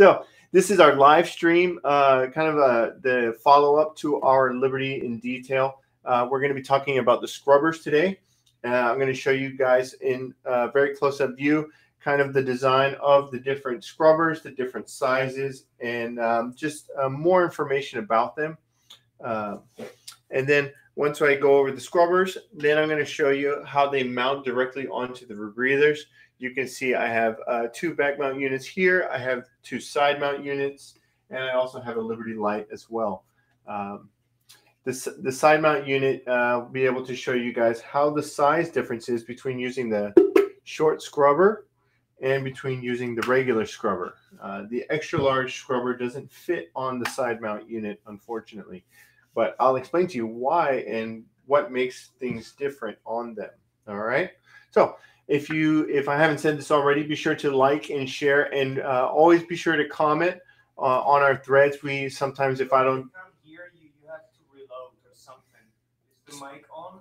So this is our live stream, kind of the follow-up to our Liberty in detail. We're going to be talking about the scrubbers today. I'm going to show you guys in a very close-up view kind of the design of the different scrubbers, the different sizes, and just more information about them. And then once I go over the scrubbers, then I'm going to show you how they mount directly onto the rebreathers. You can see I have 2 back mount units here. I have 2 side mount units, and I also have a Liberty light as well. The side mount unit will be able to show you guys how the size difference is between using the short scrubber and between using the regular scrubber. The extra large scrubber doesn't fit on the side mount unit, unfortunately, but I'll explain to you why and what makes things different on them. All right. So if I haven't said this already, be sure to like and share, and always be sure to comment on our threads. We sometimes, if I don't hear you, you have to reload or something. Is the mic on?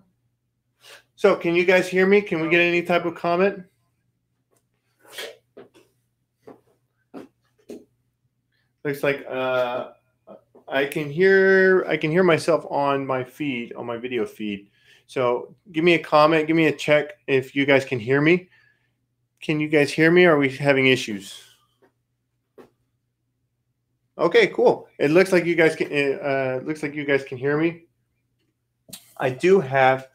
So can you guys hear me? Can we get any type of comment? Looks like I can hear myself on my feed, on my video feed. So give me a comment, give me a check if you guys can hear me. Can you guys hear me, or are we having issues? Okay, cool. It looks like you guys can hear me. I do have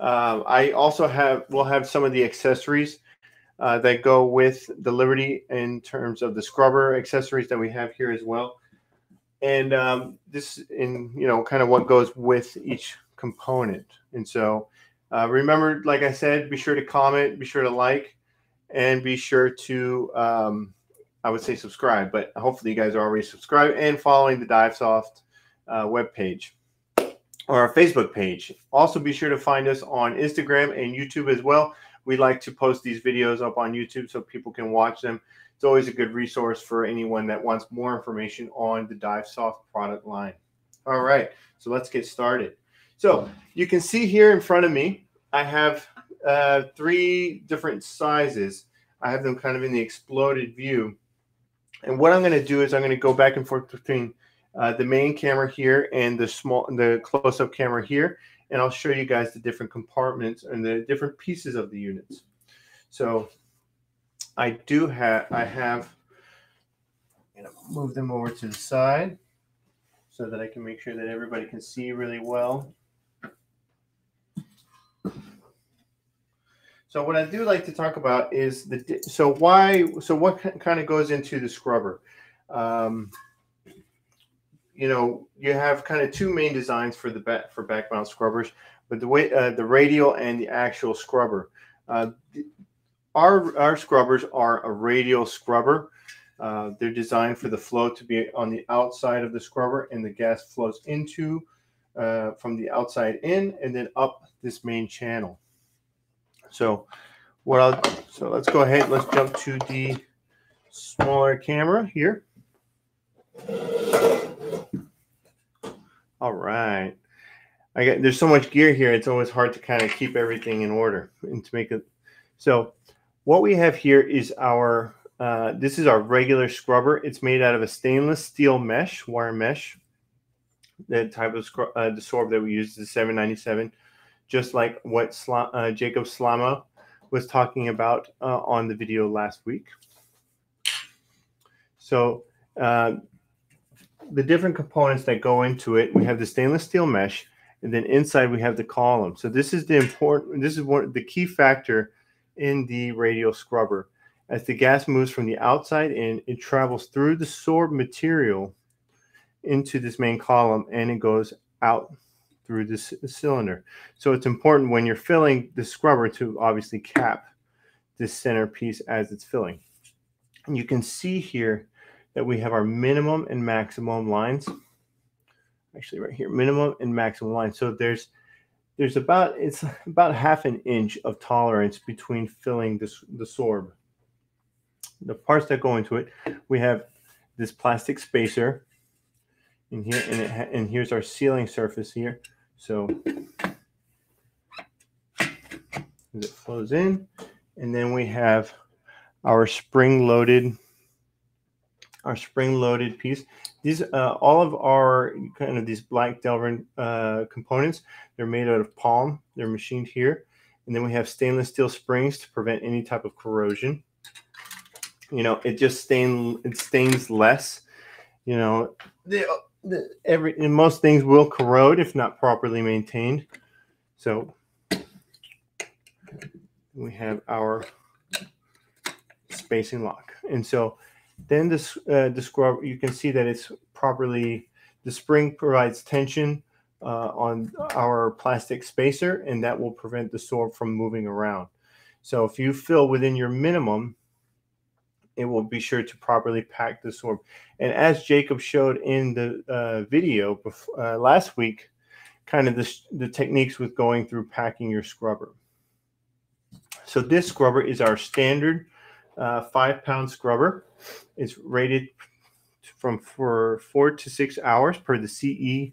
I also will have some of the accessories that go with the Liberty in terms of the scrubber accessories that we have here as well. And this in, kind of what goes with each component. And so remember, like I said, be sure to comment, be sure to like, and be sure to, I would say subscribe, but hopefully you guys are already subscribed and following the Divesoft webpage or our Facebook page. Also be sure to find us on Instagram and YouTube as well. We like to post these videos up on YouTube so people can watch them. It's always a good resource for anyone that wants more information on the Divesoft product line. All right, so let's get started. So you can see here in front of me, I have 3 different sizes. I have them kind of in the exploded view. And what I'm going to do is I'm going to go back and forth between the main camera here and the close-up camera here, and I'll show you guys the different compartments and the different pieces of the units. So I have, move them over to the side so that I can make sure that everybody can see really well. So what I do like to talk about is what kind of goes into the scrubber. You have kind of 2 main designs for back mount scrubbers, but the radial and the actual scrubber. Our scrubbers are a radial scrubber. They're designed for the flow to be on the outside of the scrubber, and the gas flows into from the outside in and then up this main channel. So let's go ahead. Let's jump to the smaller camera here. All right. There's so much gear here. It's always hard to kind of keep everything in order and to make it. So what we have here is our this is our regular scrubber. It's made out of a stainless steel mesh, wire mesh. The type of the sorb that we use is the 797, just like what Jacob Slama was talking about on the video last week. So the different components that go into it, we have the stainless steel mesh, and then inside we have the column. So this is the key factor in the radial scrubber. As the gas moves from the outside in, it travels through the sorb material into this main column, and it goes out through this cylinder. So it's important when you're filling the scrubber to obviously cap this center piece as it's filling. And you can see here that we have our minimum and maximum lines. Actually right here, minimum and maximum lines. So it's about ½ an inch of tolerance between filling the sorb. The parts that go into it, we have this plastic spacer in here, and here's our sealing surface here. So as it flows in, and then we have our spring-loaded our spring-loaded piece. These all of our kind of these black Delrin components, they're made out of palm. They're machined here, and then we have stainless steel springs to prevent any type of corrosion. You know, it stains less. You know, most things will corrode if not properly maintained. So we have our spacing lock, and so then this the scrub, you can see that it's properly, the spring provides tension on our plastic spacer, and that will prevent the sorb from moving around. So if you fill within your minimum, it will be sure to properly pack the sorb. And as Jacob showed in the video before, last week, kind of the techniques with going through packing your scrubber. So this scrubber is our standard 5-pound scrubber. It's rated for 4 to 6 hours per the CE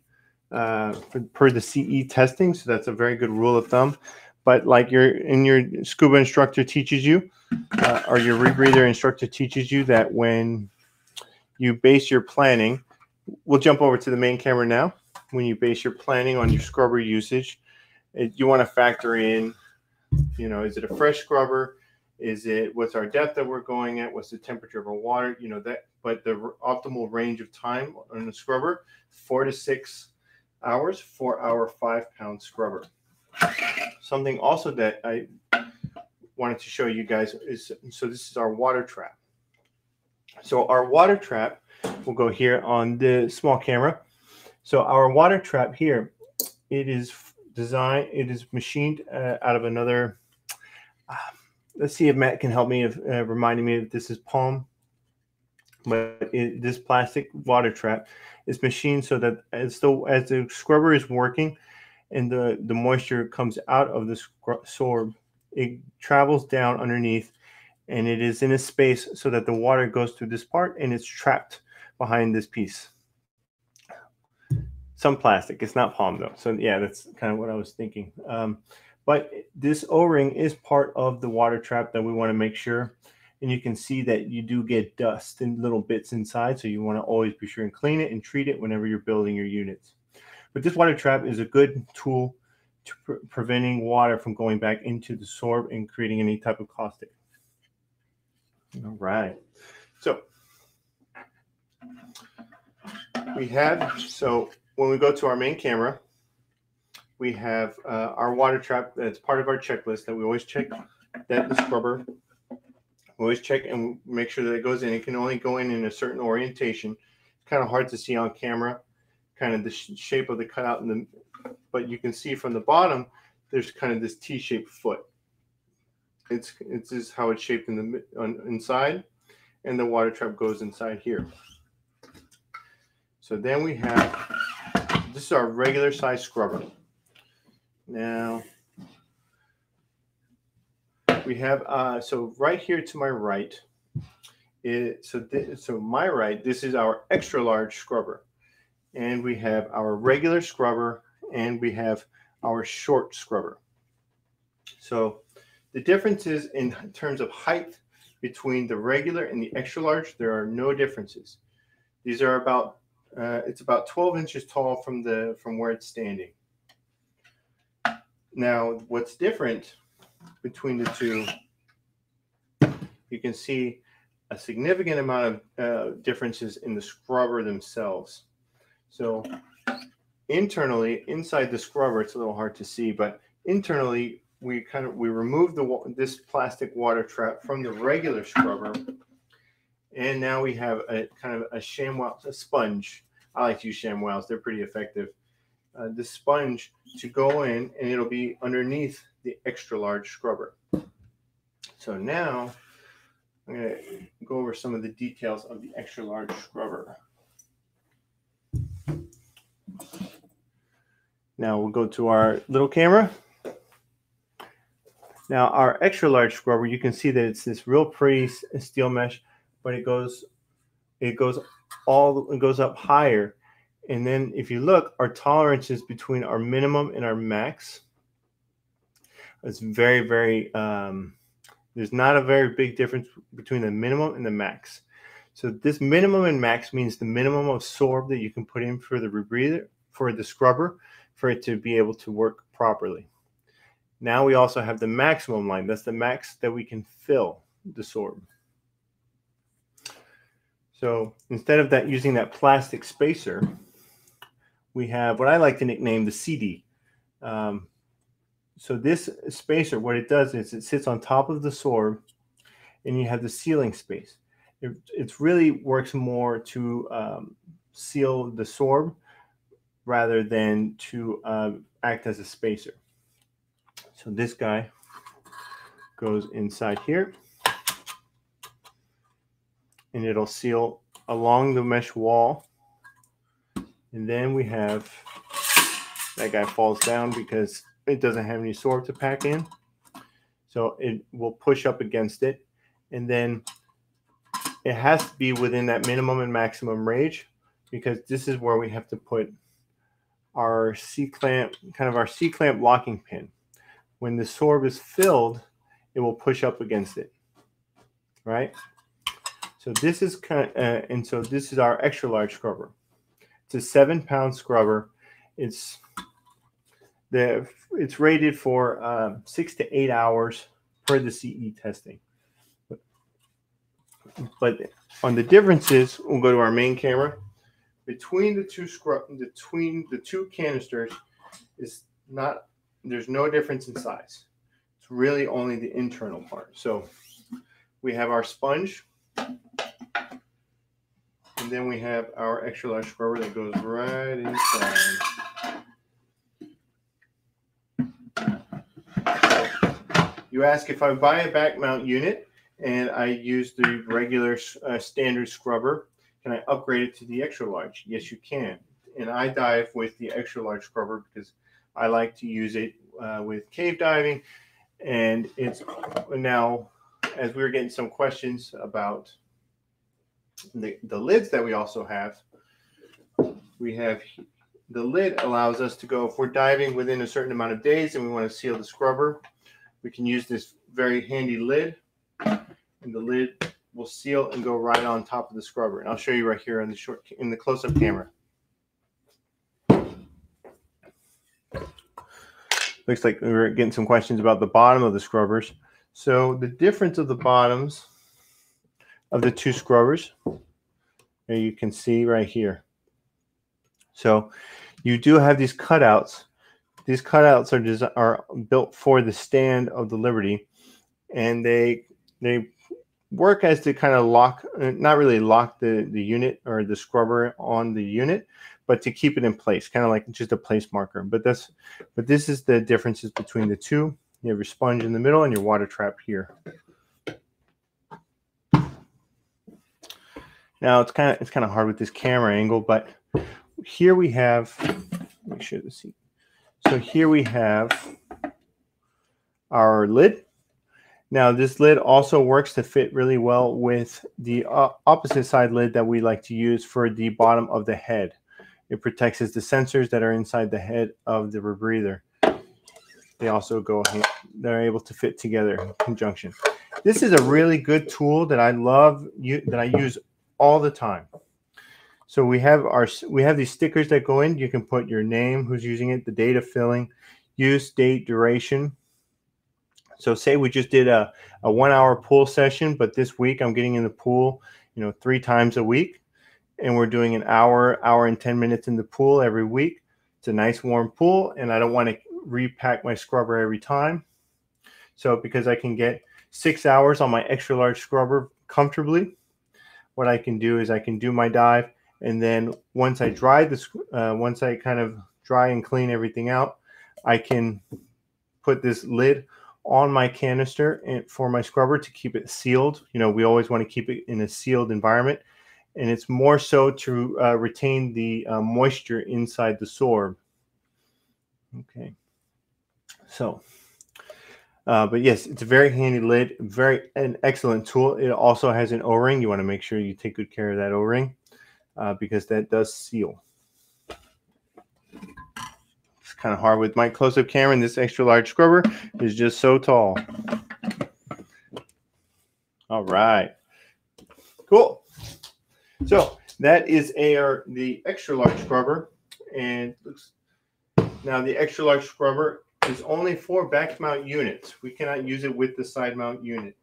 testing. So that's a very good rule of thumb. But like your scuba instructor teaches you, or your rebreather instructor teaches you, that when you base your planning, we'll jump over to the main camera now. When you base your planning on your scrubber usage, you want to factor in, you know, is it a fresh scrubber? What's our depth that we're going at? What's the temperature of our water? You know that, but the optimal range of time on the scrubber, 4 to 6 hours for our 5-pound scrubber. Something also that I wanted to show you guys is, so this is our water trap. So our water trap will go here on the small camera. So our water trap here, it is machined out of another, let's see if Matt can help me of reminding me that this is palm. But this plastic water trap is machined so that as the scrubber is working and the moisture comes out of the sorb, it travels down underneath, and it is in a space so that the water goes through this part and it's trapped behind this piece. Some plastic. It's not palm though. So yeah, that's kind of what I was thinking. But this O-ring is part of the water trap that we want to make sure. And you can see that you do get dust and little bits inside. So you want to always be sure and clean it and treat it whenever you're building your units. But this water trap is a good tool to preventing water from going back into the sorb and creating any type of caustic. All right. So when we go to our main camera, we have our water trap that's part of our checklist that we always check, that the scrubber, we always check and make sure that it goes in. It can only go in a certain orientation. It's kind of hard to see on camera, kind of the shape of the cutout, but you can see from the bottom, there's kind of this T-shaped foot. It's just how it's shaped inside, and the water trap goes inside here. So then we have, this is our regular size scrubber. Now we have, so right here to my right, so my right, this is our extra large scrubber. And we have our regular scrubber, and we have our short scrubber. So the differences in terms of height between the regular and the extra large, there are no differences. These are about, it's about 12 inches tall from where it's standing. Now, what's different between the two, you can see a significant amount of differences in the scrubber themselves. So internally, inside the scrubber, it's a little hard to see, but internally, we remove this plastic water trap from the regular scrubber, and now we have a kind of a ShamWow, a sponge. I like to use ShamWows; they're pretty effective. The sponge to go in, and it'll be underneath the extra large scrubber. So now I'm going to go over some of the details of the extra large scrubber. Now we'll go to our little camera. Now our extra large scrubber, you can see that it's this real pretty steel mesh, but it goes up higher. And then if you look, our tolerances between our minimum and our max, it's very, very, there's not a very big difference between the minimum and the max. So this minimum and max means the minimum of sorb that you can put in for the rebreather, for the scrubber, for it to be able to work properly. Now we also have the maximum line. That's the max that we can fill the sorb. So instead of that, using that plastic spacer, we have what I like to nickname the CD. So this spacer, what it does is it sits on top of the sorb, and you have the sealing space. It really works more to seal the sorb rather than to act as a spacer. So this guy goes inside here, and it'll seal along the mesh wall. And then we have that guy falls down because it doesn't have any sorb to pack in. So it will push up against it. And then it has to be within that minimum and maximum range, because this is where we have to put our C-clamp, kind of our C-clamp locking pin. When the sorb is filled, it will push up against it, right? So this is and so this is our extra large scrubber. It's a 7-pound scrubber. It's rated for 6 to 8 hours per the CE testing. But on the differences, we'll go to our main camera. Between the two canisters there's no difference in size. It's really only the internal part. So we have our sponge, and then we have our extra large scrubber that goes right inside. You ask if I buy a back mount unit and I use the regular standard scrubber, can I upgrade it to the extra large? Yes, you can. And I dive with the extra large scrubber because I like to use it with cave diving. And it's now, as we were getting some questions about the lids that we also have, we have the lid allows us to go, if we're diving within a certain amount of days and we want to seal the scrubber, we can use this very handy lid, and the lid will seal and go right on top of the scrubber. And I'll show you right here in the close-up camera. Looks like we were getting some questions about the bottom of the scrubbers. So the difference of the bottoms of the two scrubbers, there you can see right here. So you do have these cutouts. These cutouts are built for the stand of the Liberty, and they work as to kind of lock, not really lock the unit or the scrubber on the unit, but to keep it in place, kind of like just a place marker. But this is the differences between the two. You have your sponge in the middle and your water trap here. Now it's kind of hard with this camera angle, but here we have, make sure the seat. So here we have our lid. Now this lid also works to fit really well with the opposite side lid that we like to use for the bottom of the head. It protects the sensors that are inside the head of the rebreather. They also they're able to fit together in conjunction. This is a really good tool that I love, that I use all the time. So we have these stickers that go in. You can put your name, who's using it, the date of filling, use, date, duration. So say we just did a 1 hour pool session, but this week I'm getting in the pool, 3 times a week, and we're doing an hour and 10 minutes in the pool every week. It's a nice warm pool, and I don't want to repack my scrubber every time. So because I can get 6 hours on my extra large scrubber comfortably, what I can do is I can do my dive, and then once I once I kind of dry and clean everything out, I can put this lid on my canister for my scrubber to keep it sealed. We always want to keep it in a sealed environment, and it's more so to retain the moisture inside the sorb. Okay, so but yes, it's a very handy lid, an excellent tool. It also has an O-ring. You want to make sure you take good care of that O-ring because that does seal. It's kind of hard with my close-up camera, and this extra large scrubber is just so tall. All right, cool. So that is the extra large scrubber, and now the extra large scrubber is only for back mount units. We cannot use it with the side mount unit.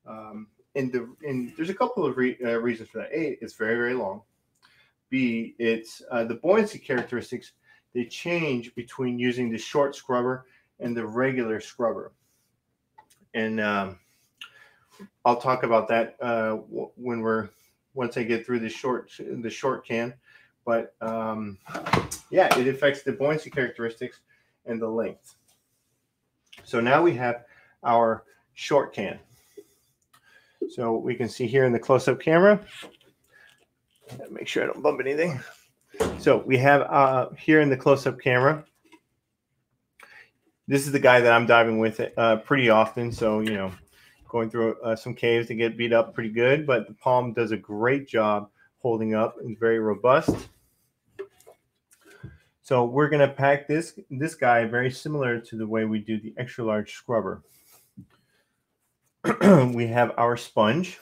And there's a couple of reasons for that. A, it's very, very long. B, it's the buoyancy characteristics, they change between using the short scrubber and the regular scrubber. And I'll talk about that once I get through the short can. But yeah, it affects the buoyancy characteristics and the length. So now we have our short can. So we can see here in the close-up camera. Make sure I don't bump anything. So we have here in the close-up camera. This is the guy that I'm diving with pretty often. So, you know, going through some caves to get beat up pretty good. But the Palm does a great job holding up and very robust. So we're going to pack this guy very similar to the way we do the extra large scrubber. We have our sponge.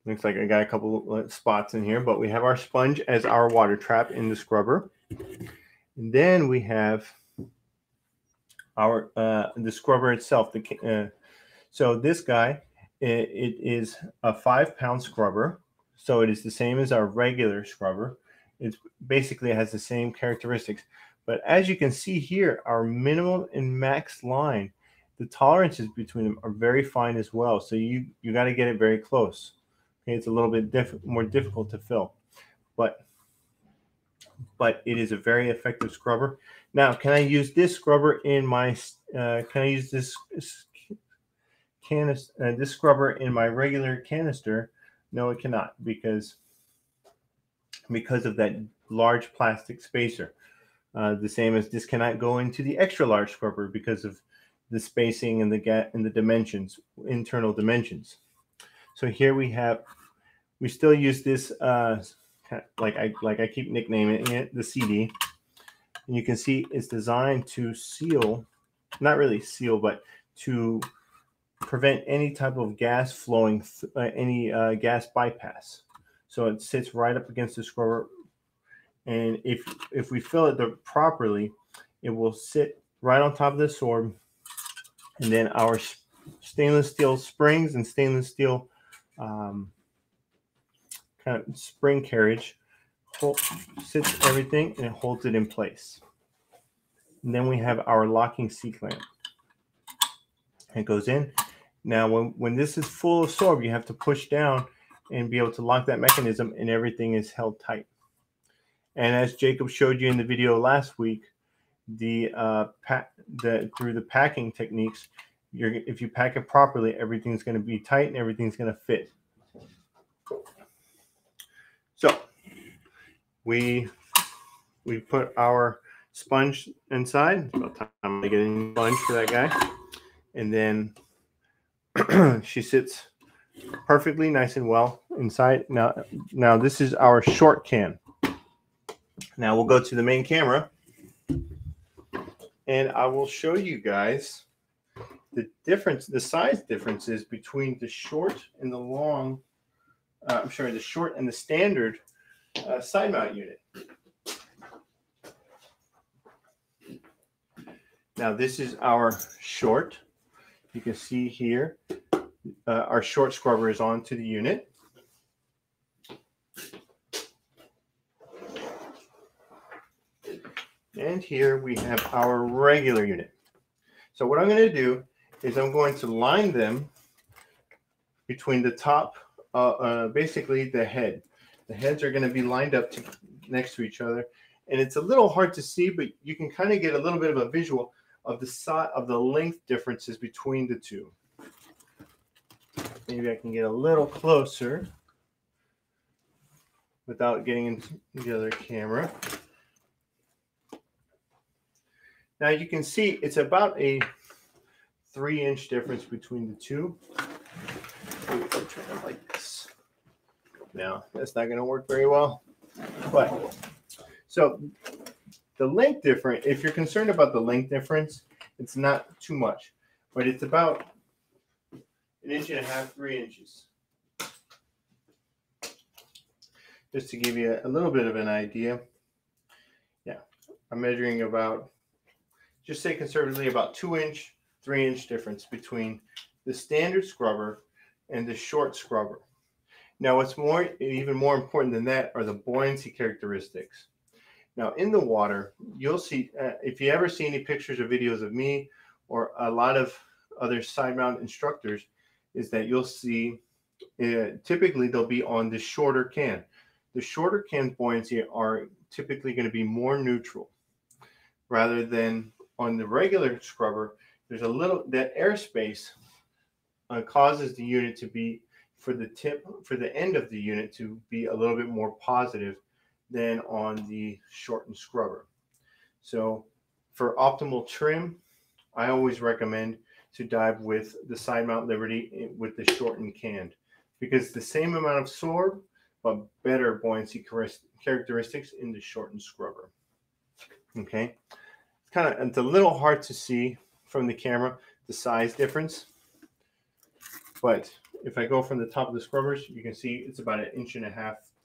Looks like I got a couple spots in here, but we have our sponge as our water trap in the scrubber. And then we have our the scrubber itself. So this guy, it is a 5-pound scrubber. So it is the same as our regular scrubber. It basically has the same characteristics. But as you can see here, our minimum and max line, the tolerances between them are very fine as well. So you got to get it very close. Okay, it's a little bit more difficult to fill, but it is a very effective scrubber. Now, can I use this scrubber in my? Can I use this scrubber in my regular canister? No, it cannot because of that large plastic spacer. The same as this cannot go into the extra large scrubber because of the spacing and the dimensions, internal dimensions. So here we still use this like I keep nicknaming it, the CD. And you can see it's designed to seal, not really seal, but to prevent any type of gas flowing, any gas bypass. So it sits right up against the scrubber, and if we fill it properly, it will sit right on top of the sorb, and then our stainless steel springs and stainless steel kind of spring carriage sits everything and it holds it in place. And then we have our locking C-clamp. It goes in. Now, when this is full of sorb, you have to push down and be able to lock that mechanism, and everything is held tight. And as Jacob showed you in the video last week, through the packing techniques, if you pack it properly, everything's going to be tight and everything's going to fit. So we put our sponge inside. It's about time I get a new sponge for that guy. And then she sits perfectly nice and well inside. Now this is our short can. Now we'll go to the main camera and I will show you guys the size differences between the short and the long. The short and the standard side mount unit. Now this is our short. You can see here our short scrubber is onto the unit. And here we have our regular unit. So what I'm going to do is I'm going to line them between the top, basically the head. The heads are going to be lined up next to each other. And it's a little hard to see, but you can kind of get a little bit of a visual of the length differences between the two. Maybe I can get a little closer without getting into the other camera. Now you can see it's about a 3-inch difference between the two. Maybe if I turn it like this. Now that's not going to work very well. But so the length difference, if you're concerned about the length difference, it's not too much, but it's about 1.5 inches, 3 inches. just to give you a little bit of an idea. Yeah, I'm measuring about, just say conservatively, about 2-inch, 3-inch difference between the standard scrubber and the short scrubber. Now, what's even more important than that are the buoyancy characteristics. Now, in the water, you'll see, if you ever see any pictures or videos of me or a lot of other side mount instructors, is that you'll see typically they'll be on the shorter can. The shorter can buoyancy are typically going to be more neutral rather than on the regular scrubber. There's a little, that airspace causes the unit to be, for the end of the unit to be a little bit more positive than on the shortened scrubber. So for optimal trim, I always recommend to dive with the Side Mount Liberty with the shortened can, because the same amount of sorb, but better buoyancy characteristics in the shortened scrubber. Okay, it's a little hard to see from the camera, the size difference, but if I go from the top of the scrubbers, you can see it's about 1.5 inch,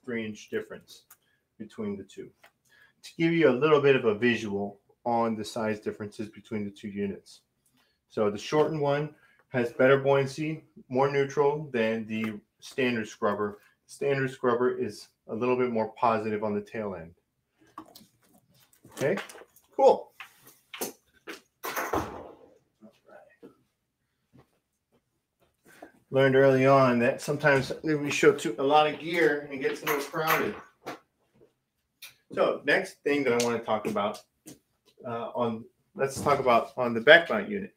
3-inch difference between the two. To give you a little bit of a visual on the size differences between the two units. So the shortened one has better buoyancy, more neutral than the standard scrubber. Standard scrubber is a little bit more positive on the tail end. Okay, cool. Learned early on that sometimes we show a lot of gear and it gets a little crowded. So next thing that I want to talk about let's talk about on the back mount unit.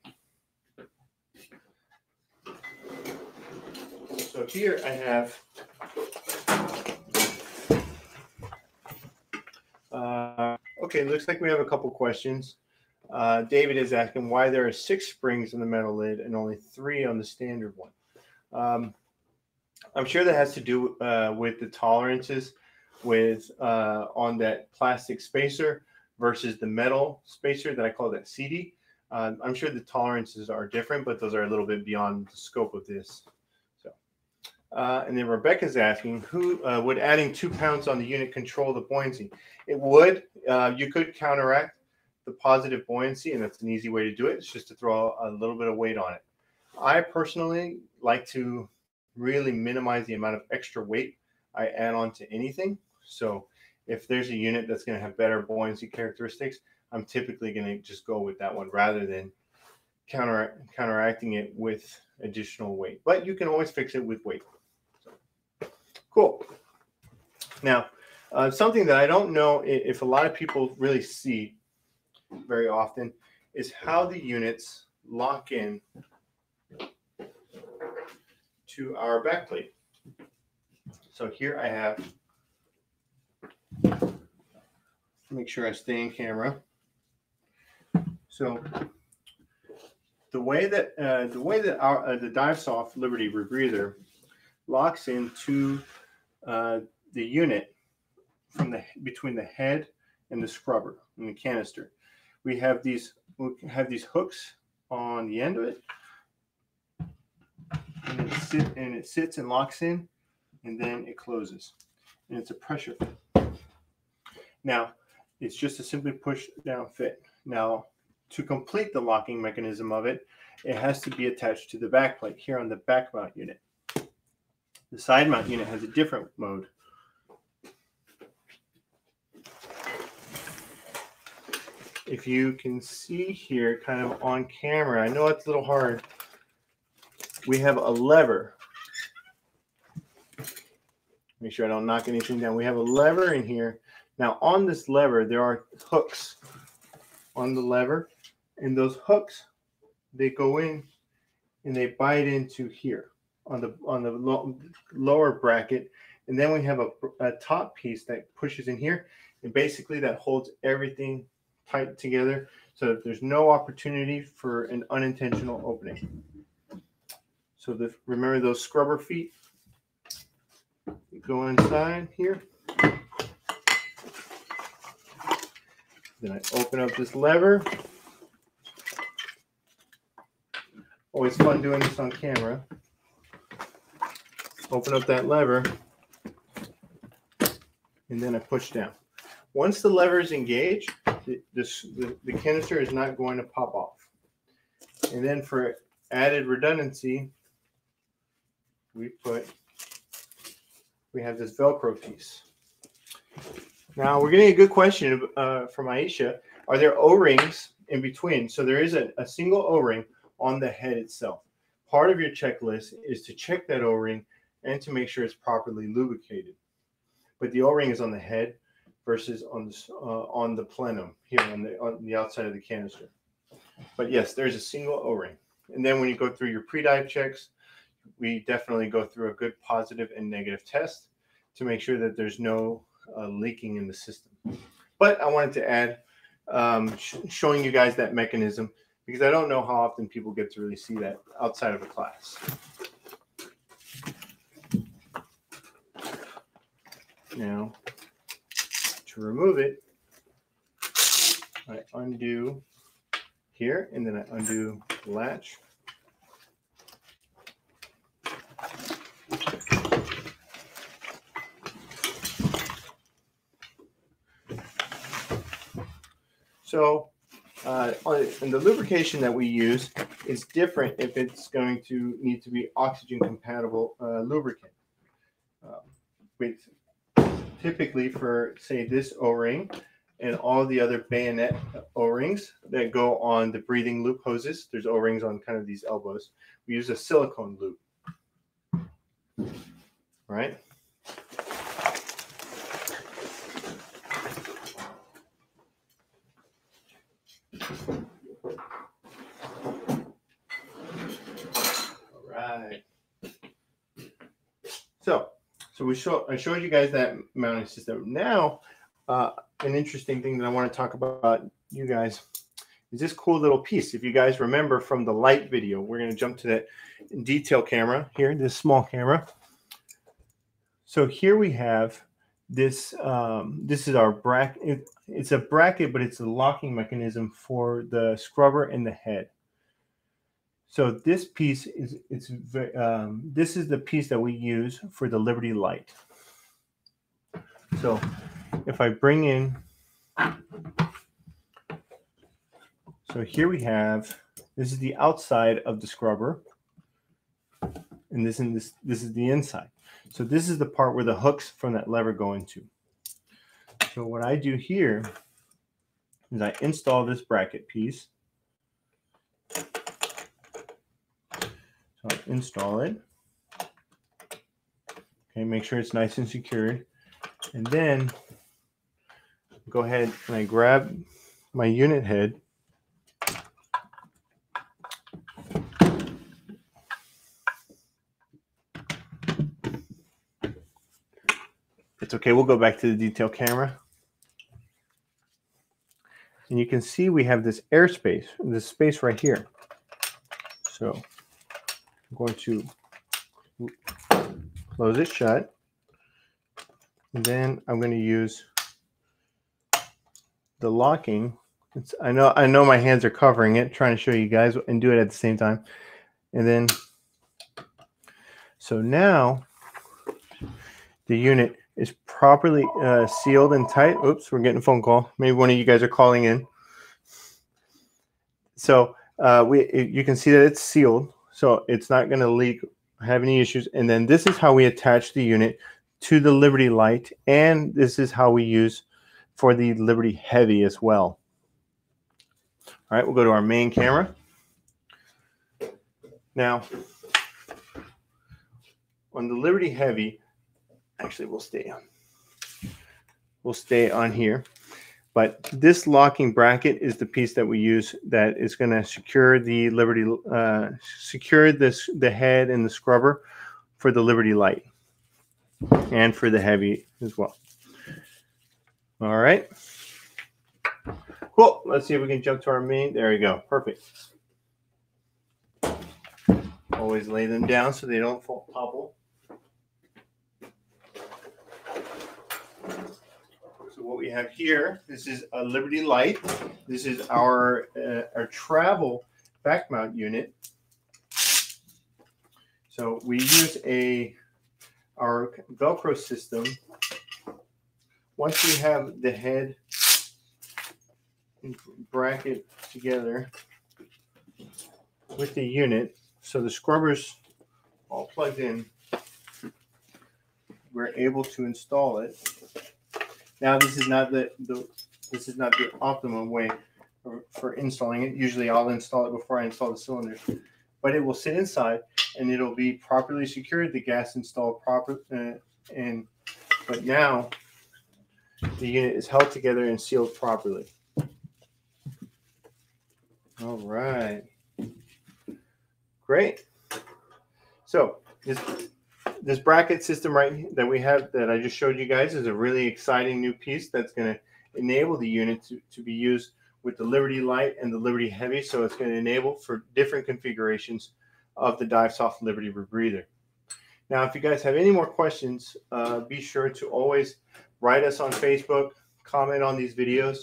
So here I have okay, looks like we have a couple questions. David is asking why there are 6 springs in the metal lid and only 3 on the standard one. I'm sure that has to do with the tolerances with on that plastic spacer versus the metal spacer that I call that CD. I'm sure the tolerances are different, but those are a little bit beyond the scope of this. So, and then Rebecca's asking, who would adding 2 pounds on the unit control the buoyancy? It would. You could counteract the positive buoyancy, and that's an easy way to do it. It's just to throw a little bit of weight on it. I personally like to really minimize the amount of extra weight I add on to anything. So if there's a unit that's going to have better buoyancy characteristics, I'm typically going to just go with that one rather than counteracting it with additional weight. But you can always fix it with weight. So, cool. Now, something that I don't know if a lot of people really see very often is how the units lock in to our back plate. So here I have, make sure I stay in camera. So the way that the Divesoft Liberty Rebreather locks into the unit from between the head and the scrubber and the canister, we have these hooks on the end of it. And it sits and locks in, and then it closes, and it's a pressure fit. Now, it's just a simply push down fit. Now, to complete the locking mechanism of it, it has to be attached to the back plate here on the back mount unit. The side mount unit has a different mode. If you can see here kind of on camera, I know it's a little hard. We have a lever. Make sure I don't knock anything down. We have a lever in here. Now on this lever, there are hooks on the lever, and those hooks, they go in and they bite into here on the lower bracket, and then we have a top piece that pushes in here, and basically that holds everything tight together so that there's no opportunity for an unintentional opening. So remember those scrubber feet? You go inside here. Then I open up this lever. Always fun doing this on camera. Open up that lever. and then I push down. Once the lever is engaged, the canister is not going to pop off. And then for added redundancy, we have this Velcro piece. Now we're getting a good question from Aisha. Are there O-rings in between? So there is a single O-ring on the head itself. Part of your checklist is to check that O-ring and to make sure it's properly lubricated. But the O-ring is on the head versus on the plenum here on the outside of the canister. But yes, there's a single O-ring. And then when you go through your pre-dive checks, we definitely go through a good positive and negative test to make sure that there's no leaking in the system. But I wanted to add showing you guys that mechanism, because I don't know how often people get to really see that outside of a class. Now, to remove it, I undo here, and then I undo the latch. So, and the lubrication that we use is different if it's going to need to be oxygen compatible lubricant. Typically for, say, this O-ring and all the other bayonet O-rings that go on the breathing loop hoses, there's O-rings on kind of these elbows. We use a silicone loop, right? All right. So I showed you guys that mounting system. Now, an interesting thing that I want to talk about you guys is this cool little piece. If you guys remember from the light video, we're going to jump to that detail camera here, this small camera. So here we have this. This is our bracket. It's a bracket, but it's a locking mechanism for the scrubber and the head. So this piece is this is the piece that we use for the Liberty light. So if I bring in, so here we have, this is the outside of the scrubber, and this is the inside. So this is the part where the hooks from that lever go into. So what I do here is I install this bracket piece. So I install it. Okay, make sure it's nice and secured. And then go ahead and I grab my unit head. It's okay, we'll go back to the detail camera. And you can see we have this airspace, this space right here. So I'm going to close it shut. And then I'm going to use the locking. I know my hands are covering it, trying to show you guys and do it at the same time. And then, so now the unit is properly sealed and tight. Oops, we're getting a phone call. Maybe one of you guys are calling in. So you can see that it's sealed, so it's not going to leak, have any issues. And then this is how we attach the unit to the Liberty light, and this is how we use for the Liberty Heavy as well. All right, we'll go to our main camera. Now, on the Liberty Heavy, actually we'll stay on here. But this locking bracket is the piece that we use that is going to secure the Liberty, the head and the scrubber for the Liberty light and for the Heavy as well. All right. Cool. Let's see if we can jump to our main. There we go. Perfect. Always lay them down so they don't topple. What we have here, this is a Liberty light. This is our travel back mount unit. So we use our Velcro system once we have the head and bracket together with the unit, so the scrubber's all plugged in, we're able to install it. Now this is not the optimum way for installing it. Usually I'll install it before I install the cylinders, but it will sit inside and it'll be properly secured, the gas installed proper, but now the unit is held together and sealed properly. All right, great. So this bracket system that we have that I just showed you guys is a really exciting new piece that's going to enable the unit to be used with the Liberty Light and the Liberty Heavy. So it's going to enable for different configurations of the Divesoft Liberty Rebreather. Now, if you guys have any more questions, be sure to always write us on Facebook, comment on these videos,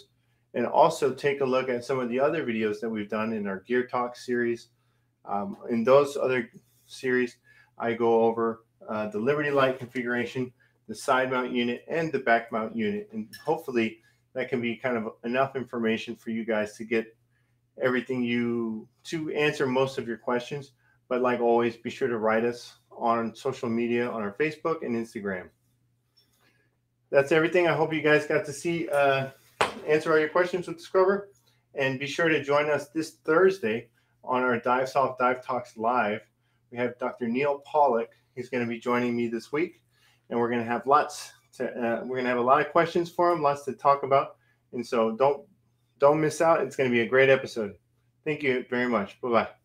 and also take a look at some of the other videos that we've done in our Gear Talk series. In those other series, I go over the Liberty Light configuration, the side mount unit, and the back mount unit. And hopefully that can be kind of enough information for you guys to get everything to answer most of your questions. But like always, be sure to write us on social media, on our Facebook and Instagram. That's everything. I hope you guys got to see, answer all your questions with the scrubber. And be sure to join us this Thursday on our Divesoft Dive Talks Live. We have Dr. Neil Pollock. He's going to be joining me this week, and we're going to have we're going to have a lot of questions for him, lots to talk about. And so don't miss out. It's going to be a great episode. Thank you very much. Bye-bye.